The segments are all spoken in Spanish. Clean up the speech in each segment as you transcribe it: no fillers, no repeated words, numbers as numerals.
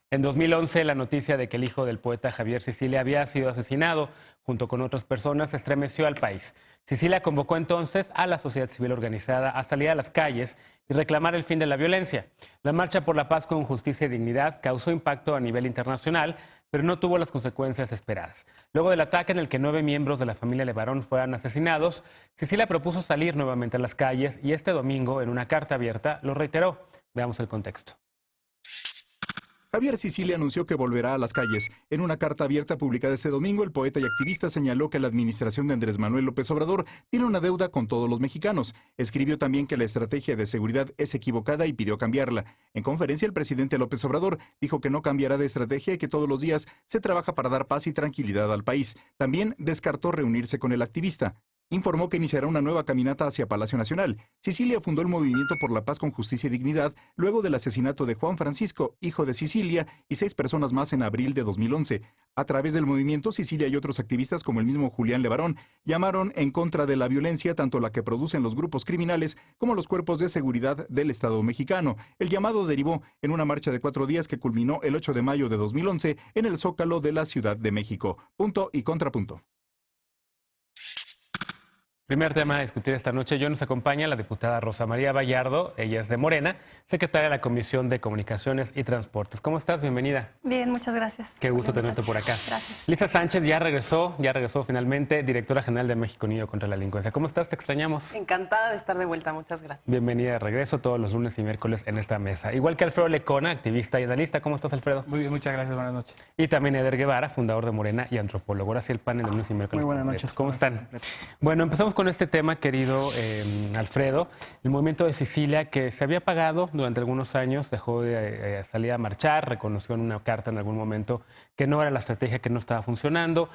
En 2011, la noticia de que el hijo del poeta Javier Sicilia había sido asesinado junto con otras personas estremeció al país. Sicilia convocó entonces a la sociedad civil organizada a salir a las calles y reclamar el fin de la violencia. La marcha por la paz con justicia y dignidad causó impacto a nivel internacional, pero no tuvo las consecuencias esperadas. Luego del ataque en el que 9 miembros de la familia Levarón fueran asesinados, Sicilia propuso salir nuevamente a las calles y este domingo, en una carta abierta, lo reiteró. Veamos el contexto. Javier Sicilia anunció que volverá a las calles. En una carta abierta publicada este domingo, el poeta y activista señaló que la administración de Andrés Manuel López Obrador tiene una deuda con todos los mexicanos. Escribió también que la estrategia de seguridad es equivocada y pidió cambiarla. En conferencia, el presidente López Obrador dijo que no cambiará de estrategia y que todos los días se trabaja para dar paz y tranquilidad al país. También descartó reunirse con el activista. Informó que iniciará una nueva caminata hacia Palacio Nacional. Sicilia fundó el Movimiento por la Paz con Justicia y Dignidad luego del asesinato de Juan Francisco, hijo de Sicilia, y 6 personas más en abril de 2011. A través del movimiento, Sicilia y otros activistas, como el mismo Julián Levarón, llamaron en contra de la violencia, tanto la que producen los grupos criminales como los cuerpos de seguridad del Estado mexicano. El llamado derivó en una marcha de 4 días que culminó el 8 de mayo de 2011 en el Zócalo de la Ciudad de México. Punto y contrapunto. Primer tema a discutir esta noche. Hoy nos acompaña la diputada Rosa María Bayardo, ella es de Morena, secretaria de la Comisión de Comunicaciones y Transportes. ¿Cómo estás? Bienvenida. Bien, muchas gracias. Qué gusto tenerte por acá. Gracias. Lisa Sánchez ya regresó finalmente, directora general de México Unido contra la Delincuencia. ¿Cómo estás? Te extrañamos. Encantada de estar de vuelta, muchas gracias. Bienvenida de regreso todos los lunes y miércoles en esta mesa. Igual que Alfredo Lecona, activista y analista. ¿Cómo estás, Alfredo? Muy bien, muchas gracias, buenas noches. Y también Eder Guevara, fundador de Morena y antropólogo. Ahora sí el panel de lunes y miércoles. Muy buenas completos. noches. ¿Cómo están? Bueno, empezamos con este tema, querido Alfredo. El movimiento de Sicilia, que se había apagado durante algunos años, dejó de salir a marchar, reconoció en una carta en algún momento que no era la estrategia, que no estaba funcionando.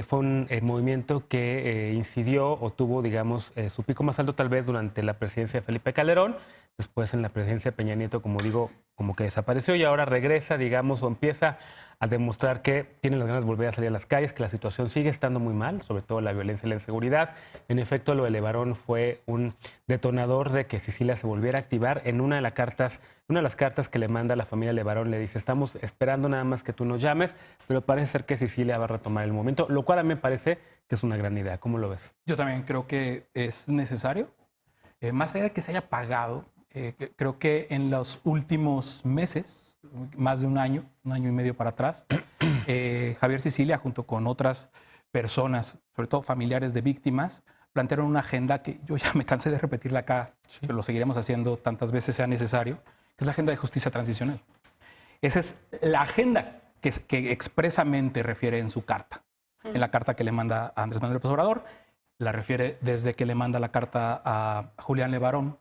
Fue un movimiento que incidió o tuvo, digamos, su pico más alto tal vez durante la presidencia de Felipe Calderón. Después en la presidencia de Peña Nieto, como digo, como que desapareció y ahora regresa, digamos, o empieza a demostrar que tiene las ganas de volver a salir a las calles, que la situación sigue estando muy mal, sobre todo la violencia y la inseguridad. En efecto, lo de Levarón fue un detonador de que Sicilia se volviera a activar. En una de las cartas que le manda a la familia Levarón, le dice: estamos esperando nada más que tú nos llames, pero parece ser que Sicilia va a retomar el momento, lo cual a mí me parece que es una gran idea. ¿Cómo lo ves? Yo también creo que es necesario, más allá de que se haya pagado. Creo que en los últimos meses, más de un año y medio para atrás, Javier Sicilia, junto con otras personas, sobre todo familiares de víctimas, plantearon una agenda que yo ya me cansé de repetirla acá, pero lo seguiremos haciendo tantas veces sea necesario, que es la agenda de justicia transicional. Esa es la agenda que expresamente refiere en su carta, en la carta que le manda a Andrés Manuel López Obrador, la refiere desde que le manda la carta a Julián Levarón,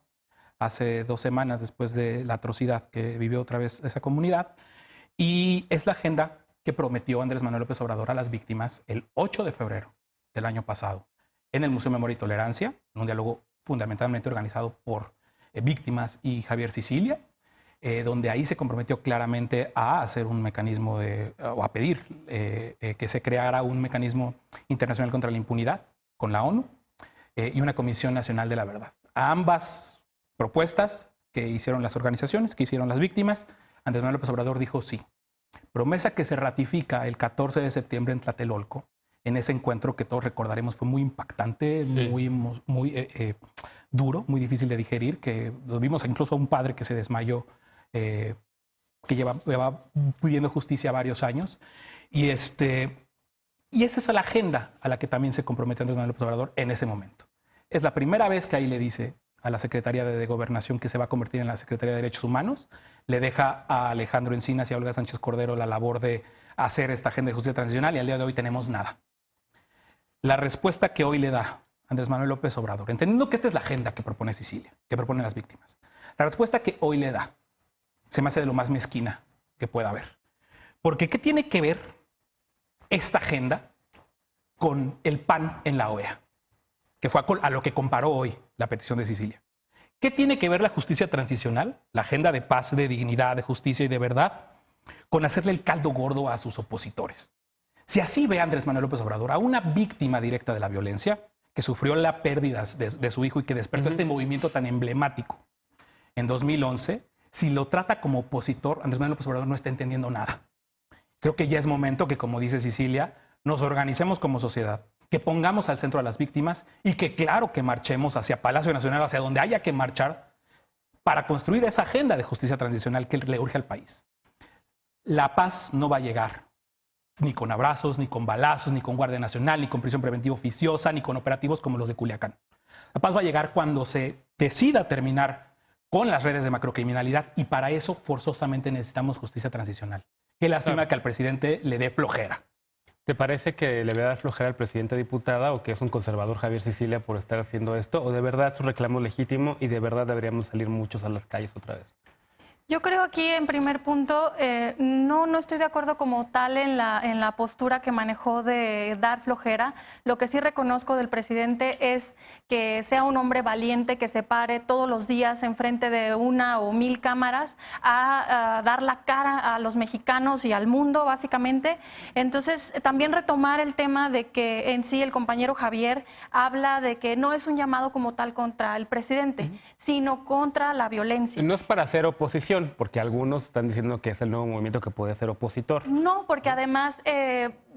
hace 2 semanas después de la atrocidad que vivió otra vez esa comunidad. Y es la agenda que prometió Andrés Manuel López Obrador a las víctimas el 8 de febrero del año pasado en el Museo Memoria y Tolerancia, un diálogo fundamentalmente organizado por víctimas y Javier Sicilia, donde ahí se comprometió claramente a hacer un mecanismo o a pedir que se creara un mecanismo internacional contra la impunidad con la ONU y una Comisión Nacional de la Verdad. A ambas propuestas que hicieron las organizaciones, que hicieron las víctimas, Andrés Manuel López Obrador dijo sí. Promesa que se ratifica el 14 de septiembre en Tlatelolco, en ese encuentro que todos recordaremos fue muy impactante, sí, muy duro, muy difícil de digerir, que vimos incluso a un padre que se desmayó, que lleva pidiendo justicia varios años. Y esa es la agenda a la que también se comprometió Andrés Manuel López Obrador en ese momento. Es la primera vez que ahí le dice a la Secretaría de Gobernación, que se va a convertir en la Secretaría de Derechos Humanos, le deja a Alejandro Encinas y a Olga Sánchez Cordero la labor de hacer esta agenda de justicia transicional, y al día de hoy tenemos nada. La respuesta que hoy le da Andrés Manuel López Obrador, entendiendo que esta es la agenda que propone Sicilia, que proponen las víctimas, la respuesta que hoy le da se me hace de lo más mezquina que pueda haber. Porque ¿qué tiene que ver esta agenda con el PAN en la OEA? Que fue a lo que comparó hoy la petición de Sicilia. ¿Qué tiene que ver la justicia transicional, la agenda de paz, de dignidad, de justicia y de verdad, con hacerle el caldo gordo a sus opositores? Si así ve Andrés Manuel López Obrador a una víctima directa de la violencia, que sufrió la pérdida de su hijo y que despertó este movimiento tan emblemático en 2011, si lo trata como opositor, Andrés Manuel López Obrador no está entendiendo nada. Creo que ya es momento que, como dice Cecilia, nos organicemos como sociedad, que pongamos al centro a las víctimas y que claro que marchemos hacia Palacio Nacional, hacia donde haya que marchar para construir esa agenda de justicia transicional que le urge al país. La paz no va a llegar ni con abrazos, ni con balazos, ni con Guardia Nacional, ni con prisión preventiva oficiosa, ni con operativos como los de Culiacán. La paz va a llegar cuando se decida terminar con las redes de macrocriminalidad y para eso forzosamente necesitamos justicia transicional. Qué lástima que al presidente le dé flojera. ¿Te parece que le va a dar flojera al presidente diputada o que es un conservador Javier Sicilia por estar haciendo esto? ¿O de verdad su reclamo es legítimo y de verdad deberíamos salir muchos a las calles otra vez? Yo creo aquí, en primer punto, no estoy de acuerdo como tal en la postura que manejó de dar flojera. Lo que sí reconozco del presidente es que sea un hombre valiente, que se pare todos los días enfrente de 1 o 1000 cámaras a dar la cara a los mexicanos y al mundo, básicamente. Entonces, también retomar el tema de que en sí el compañero Javier habla de que no es un llamado como tal contra el presidente, sino contra la violencia. No es para hacer oposición, porque algunos están diciendo que es el nuevo movimiento que puede ser opositor. No, porque además,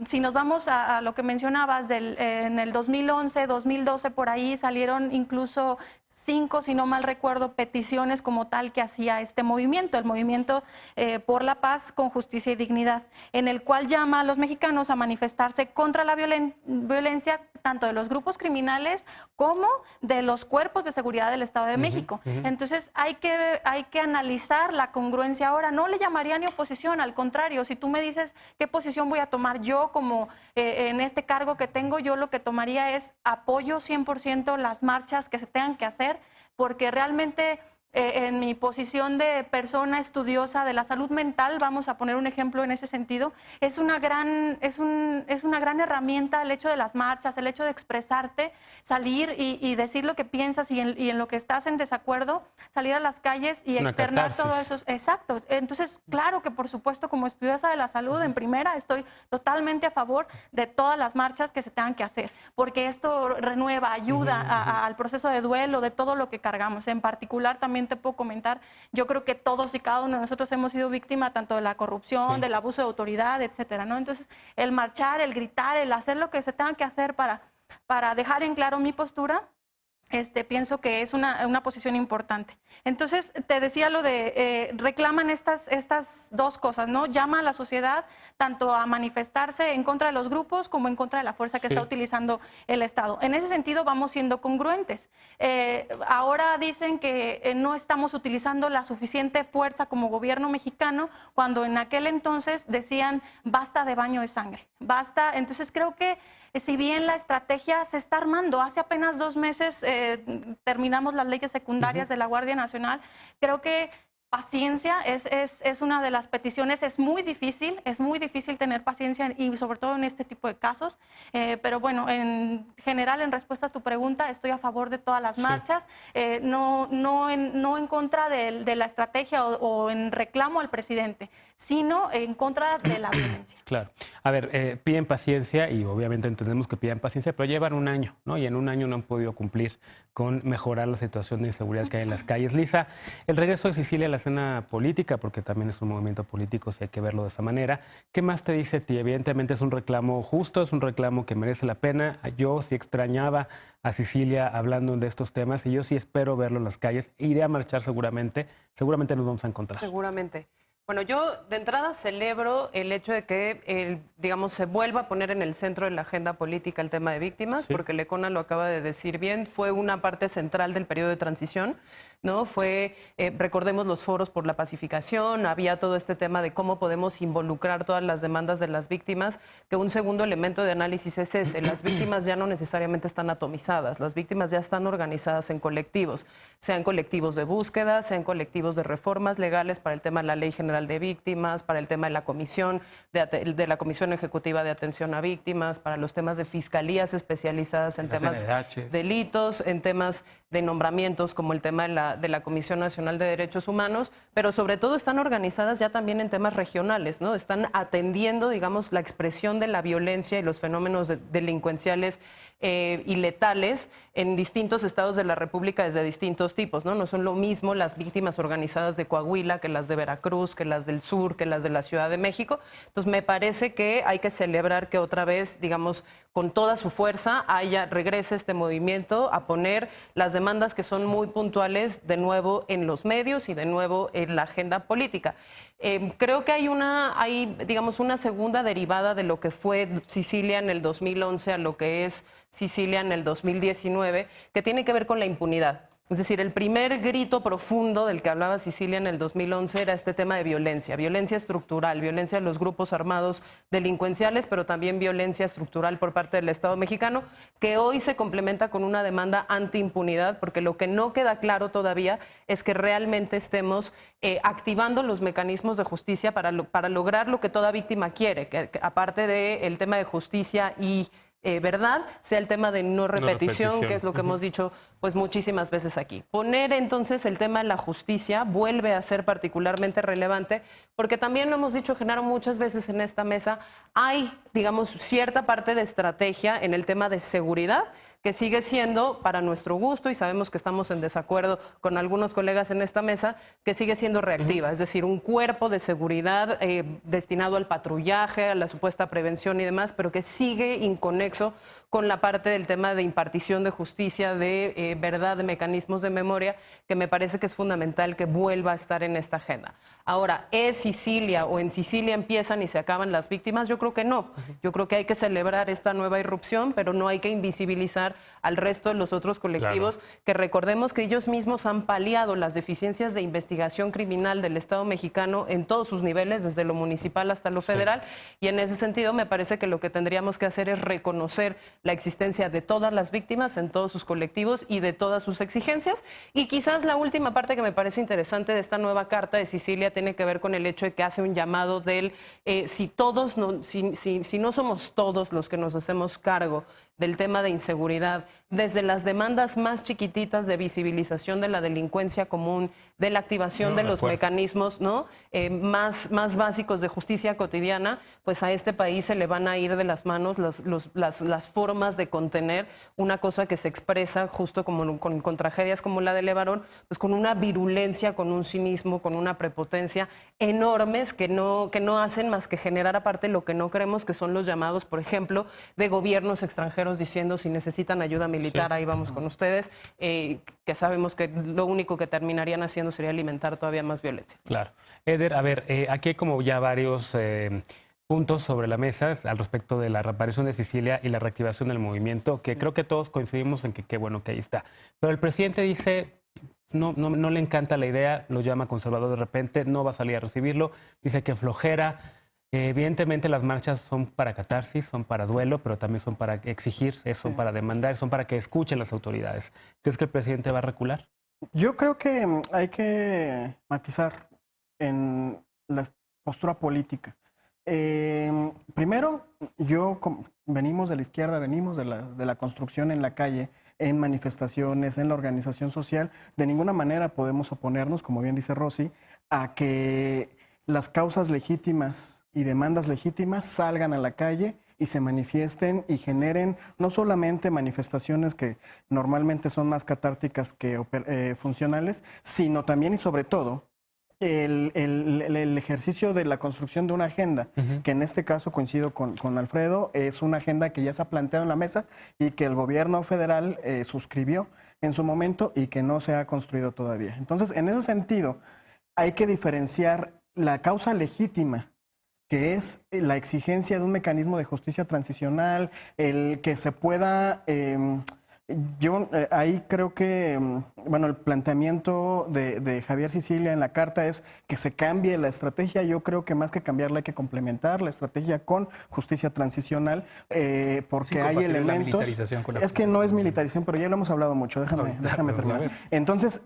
si nos vamos a lo que mencionabas, en el 2011, 2012, por ahí salieron incluso 5, si no mal recuerdo, peticiones como tal que hacía este movimiento, el Movimiento por la Paz con Justicia y Dignidad, en el cual llama a los mexicanos a manifestarse contra la violencia tanto de los grupos criminales como de los cuerpos de seguridad del Estado de México. Entonces hay que analizar la congruencia ahora. No le llamaría ni oposición, al contrario, si tú me dices qué posición voy a tomar yo como en este cargo que tengo, yo lo que tomaría es apoyo 100% las marchas que se tengan que hacer, porque realmente en mi posición de persona estudiosa de la salud mental, vamos a poner un ejemplo en ese sentido, es una gran herramienta el hecho de las marchas, el hecho de expresarte, salir y decir lo que piensas y en lo que estás en desacuerdo, salir a las calles y externar todo eso. Exacto. Entonces, claro que por supuesto, como estudiosa de la salud, en primera, estoy totalmente a favor de todas las marchas que se tengan que hacer, porque esto renueva, ayuda al proceso de duelo, de todo lo que cargamos. En particular, también te puedo comentar, yo creo que todos y cada uno de nosotros hemos sido víctima tanto de la corrupción, del abuso de autoridad, etcétera, ¿no? Entonces, el marchar, el gritar, el hacer lo que se tenga que hacer para dejar en claro mi postura, pienso que es una posición importante. Entonces, te decía lo de, reclaman estas dos cosas, ¿no? Llama a la sociedad tanto a manifestarse en contra de los grupos como en contra de la fuerza que está utilizando el Estado. En ese sentido, vamos siendo congruentes. Ahora dicen que no estamos utilizando la suficiente fuerza como gobierno mexicano, cuando en aquel entonces decían, basta de baño de sangre, basta. Entonces, creo que si bien la estrategia se está armando, hace apenas 2 meses terminamos las leyes secundarias de la Guardia Nacional, creo que paciencia es una de las peticiones. Es muy difícil tener paciencia y sobre todo en este tipo de casos, pero bueno, en general, en respuesta a tu pregunta, estoy a favor de todas las marchas, no en contra de la estrategia o en reclamo al presidente, sino en contra de la violencia. Claro. A ver, piden paciencia y obviamente entendemos que piden paciencia, pero llevan 1 año, ¿no? Y en 1 año no han podido cumplir con mejorar la situación de inseguridad que hay en las calles. Lisa, el regreso de Sicilia a la escena política, porque también es un movimiento político, si hay que verlo de esa manera. ¿Qué más te dice a ti? Evidentemente es un reclamo justo, es un reclamo que merece la pena. Yo sí extrañaba a Sicilia hablando de estos temas y yo sí espero verlo en las calles. Iré a marchar seguramente nos vamos a encontrar. Seguramente. Bueno, yo de entrada celebro el hecho de que, digamos, se vuelva a poner en el centro de la agenda política el tema de víctimas, porque Lecona lo acaba de decir bien, fue una parte central del periodo de transición, ¿no? Fue, recordemos los foros por la pacificación, había todo este tema de cómo podemos involucrar todas las demandas de las víctimas, que un segundo elemento de análisis es ese, las víctimas ya no necesariamente están atomizadas, las víctimas ya están organizadas en colectivos, sean colectivos de búsqueda, sean colectivos de reformas legales para el tema de la Ley General de Víctimas, para el tema de la Comisión de la Comisión Ejecutiva de Atención a Víctimas, para los temas de fiscalías especializadas en temas de delitos, en temas de nombramientos como el tema de la Comisión Nacional de Derechos Humanos, pero sobre todo están organizadas ya también en temas regionales, ¿no? Están atendiendo, digamos, la expresión de la violencia y los fenómenos delincuenciales y letales en distintos estados de la República desde distintos tipos, ¿no? No son lo mismo las víctimas organizadas de Coahuila que las de Veracruz, que las del sur, que las de la Ciudad de México. Entonces, me parece que hay que celebrar que otra vez, digamos, con toda su fuerza, regrese este movimiento a poner las demandas que son muy puntuales de nuevo en los medios y de nuevo en la agenda política. Creo que hay, digamos, una segunda derivada de lo que fue Sicilia en el 2011 a lo que es Sicilia en el 2019, que tiene que ver con la impunidad. Es decir, el primer grito profundo del que hablaba Sicilia en el 2011 era este tema de violencia estructural, violencia de los grupos armados delincuenciales, pero también violencia estructural por parte del Estado mexicano, que hoy se complementa con una demanda antiimpunidad, porque lo que no queda claro todavía es que realmente estemos activando los mecanismos de justicia para lograr lo que toda víctima quiere, que aparte del tema de justicia y verdad, sea el tema de no repetición, que es lo que hemos dicho pues muchísimas veces aquí. Poner entonces el tema de la justicia vuelve a ser particularmente relevante, porque también lo hemos dicho, Genaro, muchas veces en esta mesa, hay, digamos, cierta parte de estrategia en el tema de seguridad, que sigue siendo, para nuestro gusto, y sabemos que estamos en desacuerdo con algunos colegas en esta mesa, que sigue siendo reactiva, es decir, un cuerpo de seguridad destinado al patrullaje, a la supuesta prevención y demás, pero que sigue inconexo con la parte del tema de impartición de justicia, de verdad, de mecanismos de memoria, que me parece que es fundamental que vuelva a estar en esta agenda. Ahora, ¿es Sicilia o en Sicilia empiezan y se acaban las víctimas? Yo creo que no. Yo creo que hay que celebrar esta nueva irrupción, pero no hay que invisibilizar al resto de los otros colectivos, claro, que recordemos que ellos mismos han paliado las deficiencias de investigación criminal del Estado mexicano en todos sus niveles, desde lo municipal hasta lo federal, y en ese sentido me parece que lo que tendríamos que hacer es reconocer la existencia de todas las víctimas en todos sus colectivos y de todas sus exigencias. Y quizás la última parte que me parece interesante de esta nueva carta de Sicilia tiene que ver con el hecho de que hace un llamado del si no somos todos los que nos hacemos cargo del tema de inseguridad, desde las demandas más chiquititas de visibilización de la delincuencia común, de la activación de los mecanismos, ¿no? más básicos de justicia cotidiana, pues a este país se le van a ir de las manos las formas de contener una cosa que se expresa justo como con tragedias como la de Levarón, pues con una virulencia, con un cinismo, con una prepotencia enormes que no hacen más que generar aparte lo que no queremos, que son los llamados, por ejemplo, de gobiernos extranjeros diciendo si necesitan ayuda militar, ahí vamos con ustedes, que sabemos que lo único que terminarían haciendo sería alimentar todavía más violencia. Claro. Eder, a ver, aquí hay como ya varios puntos sobre la mesa al respecto de la reaparición de Sicilia y la reactivación del movimiento, que creo que todos coincidimos en que qué bueno que ahí está. Pero el presidente dice, no le encanta la idea, lo llama conservador de repente, no va a salir a recibirlo, dice que flojera. Evidentemente las marchas son para catarsis, son para duelo, pero también son para exigir, son para demandar, son para que escuchen las autoridades. ¿Crees que el presidente va a recular? Yo creo que hay que matizar en la postura política. Primero, venimos de la izquierda, venimos de la construcción en la calle, en manifestaciones, en la organización social. De ninguna manera podemos oponernos, como bien dice Rosy, a que las causas legítimas y demandas legítimas salgan a la calle y se manifiesten y generen no solamente manifestaciones que normalmente son más catárticas que funcionales, sino también y sobre todo el ejercicio de la construcción de una agenda, que en este caso coincido con Alfredo, es una agenda que ya se ha planteado en la mesa y que el gobierno federal suscribió en su momento y que no se ha construido todavía. Entonces, en ese sentido, hay que diferenciar la causa legítima, que es la exigencia de un mecanismo de justicia transicional, el que se pueda... ahí creo que, bueno, el planteamiento de Javier Sicilia en la carta es que se cambie la estrategia. Yo creo que más que cambiarla hay que complementar la estrategia con justicia transicional, porque hay elementos... Es que no es militarización, pero ya lo hemos hablado mucho. Déjame terminar. Entonces...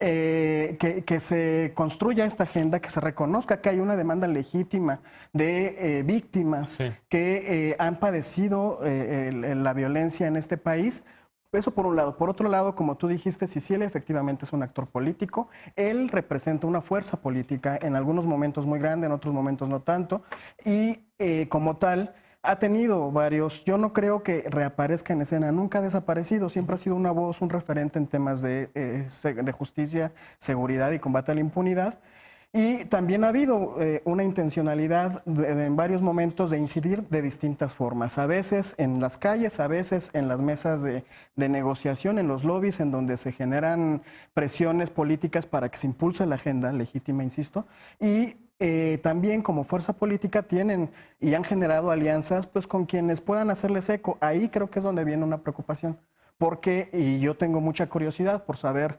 que se construya esta agenda, que se reconozca que hay una demanda legítima de víctimas que han padecido la violencia en este país, Eso por un lado. Por otro lado, como tú dijiste, Sicilia efectivamente es un actor político. Él representa una fuerza política, en algunos momentos muy grande, en otros momentos no tanto. Y como tal, ha tenido varios. Yo no creo que reaparezca en escena. Nunca ha desaparecido. Siempre ha sido una voz, un referente en temas de justicia, seguridad y combate a la impunidad. Y también ha habido una intencionalidad en varios momentos de incidir de distintas formas, a veces en las calles, a veces en las mesas de negociación, en los lobbies, en donde se generan presiones políticas para que se impulse la agenda legítima, insisto, y también como fuerza política tienen y han generado alianzas pues, con quienes puedan hacerles eco. Ahí creo que es donde viene una preocupación, porque, y yo tengo mucha curiosidad por saber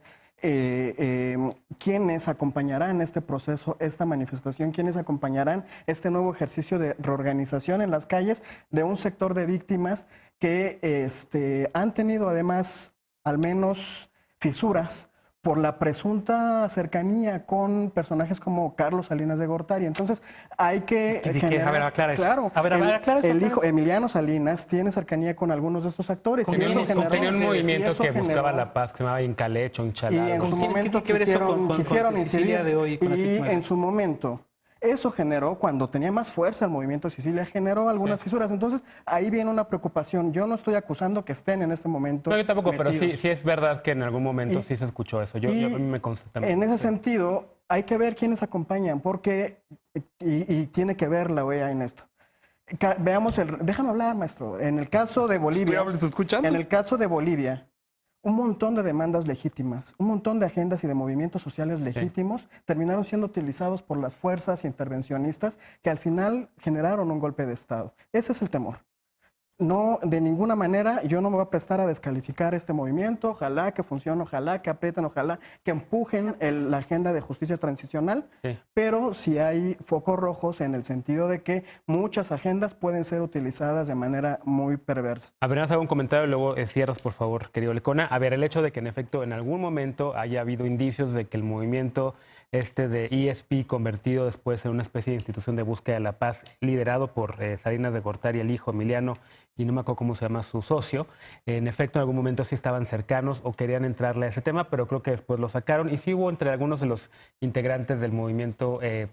quiénes acompañarán este proceso, esta manifestación, quiénes acompañarán este nuevo ejercicio de reorganización en las calles de un sector de víctimas que han tenido además al menos fisuras por la presunta cercanía con personajes como Carlos Salinas de Gortari. Entonces, hay que a ver, aclara eso. Claro, aclara eso. el hijo Emiliano Salinas tiene cercanía con algunos de estos actores. Tenía un movimiento que buscaba la paz, que se llamaba Incalecho, Inchalado. Y en su momento quisieron incidir, de hoy y en su momento eso generó, cuando tenía más fuerza el movimiento Sicilia, generó algunas fisuras. Entonces, ahí viene una preocupación. Yo no estoy acusando que estén en este momento. No, yo tampoco, metidos. pero sí es verdad que en algún momento sí se escuchó eso. Yo a mí me consta también. En ese sentido, hay que ver quiénes acompañan, porque, y tiene que ver la OEA en esto. Veamos déjame hablar, maestro. En el caso de Bolivia. ¿Estoy escuchando? En el caso de Bolivia, un montón de demandas legítimas, un montón de agendas y de movimientos sociales legítimos terminaron siendo utilizados por las fuerzas intervencionistas que al final generaron un golpe de Estado. Ese es el temor. No, de ninguna manera, yo no me voy a prestar a descalificar este movimiento. Ojalá que funcione, ojalá que aprieten, ojalá que empujen la agenda de justicia transicional. Sí. Pero sí hay focos rojos en el sentido de que muchas agendas pueden ser utilizadas de manera muy perversa. A ver, hago un comentario y luego cierras, por favor, querido Lecona. A ver, el hecho de que en efecto en algún momento haya habido indicios de que el movimiento de ESP convertido después en una especie de institución de búsqueda de la paz, liderado por Salinas de Gortari, el hijo Emiliano, y no me acuerdo cómo se llama su socio, en efecto en algún momento sí estaban cercanos o querían entrarle a ese tema, pero creo que después lo sacaron y sí hubo entre algunos de los integrantes del movimiento de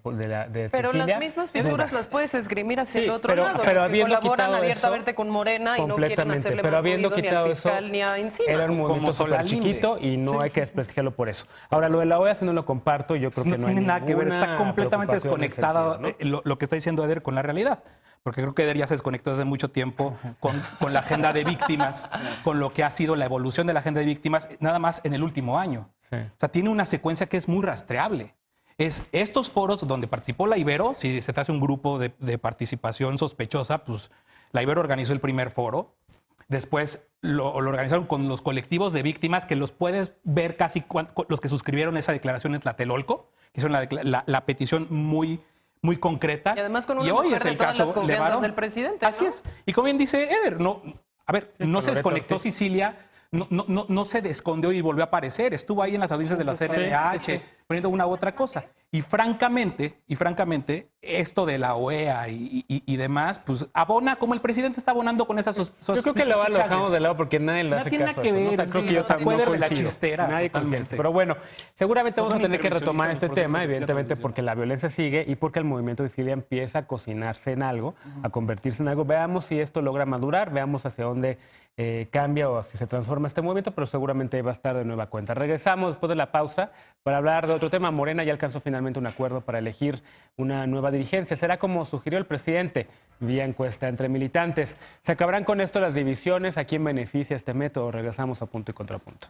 Pero Sicilia, las mismas figuras las puedes esgrimir hacia el otro lado, pero los que colaboran abiertamente con Morena y no quieren hacerle más ruido ni al fiscal ni a Encina. Era un movimiento súper chiquito y no hay que desprestigiarlo por eso. Ahora, lo de la OEA sí no lo comparto, yo creo que no tiene nada que ver, está completamente desconectada lo que está diciendo Eder con la realidad. Porque creo que Eder ya se desconectó desde mucho tiempo con la agenda de víctimas, con lo que ha sido la evolución de la agenda de víctimas, nada más en el último año. Sí. O sea, tiene una secuencia que es muy rastreable. Es estos foros donde participó la Ibero, si se te hace un grupo de participación sospechosa, pues la Ibero organizó el primer foro. Después lo organizaron con los colectivos de víctimas, que los puedes ver casi los que suscribieron esa declaración en Tlatelolco, que hicieron la petición muy concreta. Y además con una mujer de todas las confianzas del presidente, ¿no? Así es. Y como bien dice Eder, no se desconectó Sicilia, no se escondió y volvió a aparecer. Estuvo ahí en las audiencias de la CNDH, poniendo una u otra cosa. Y francamente, esto de la OEA y demás, pues abona como el presidente está abonando con esas Yo creo que lo dejamos de lado porque nadie le hace caso. No tiene nada que ver. Creo que yo también de la chistera. Nadie coincide. Pero bueno, seguramente vamos a tener que retomar este tema, evidentemente porque la violencia sigue y porque el movimiento de Sicilia empieza a cocinarse en algo, a convertirse en algo. Veamos si esto logra madurar, veamos hacia dónde cambia o si se transforma este movimiento, pero seguramente va a estar de nueva cuenta. Regresamos después de la pausa para hablar de otro tema. Morena ya alcanzó finalmente un acuerdo para elegir una nueva dirigencia. Será como sugirió el presidente, vía encuesta entre militantes. ¿Se acabarán con esto las divisiones? ¿A quién beneficia este método? Regresamos a Punto y Contrapunto.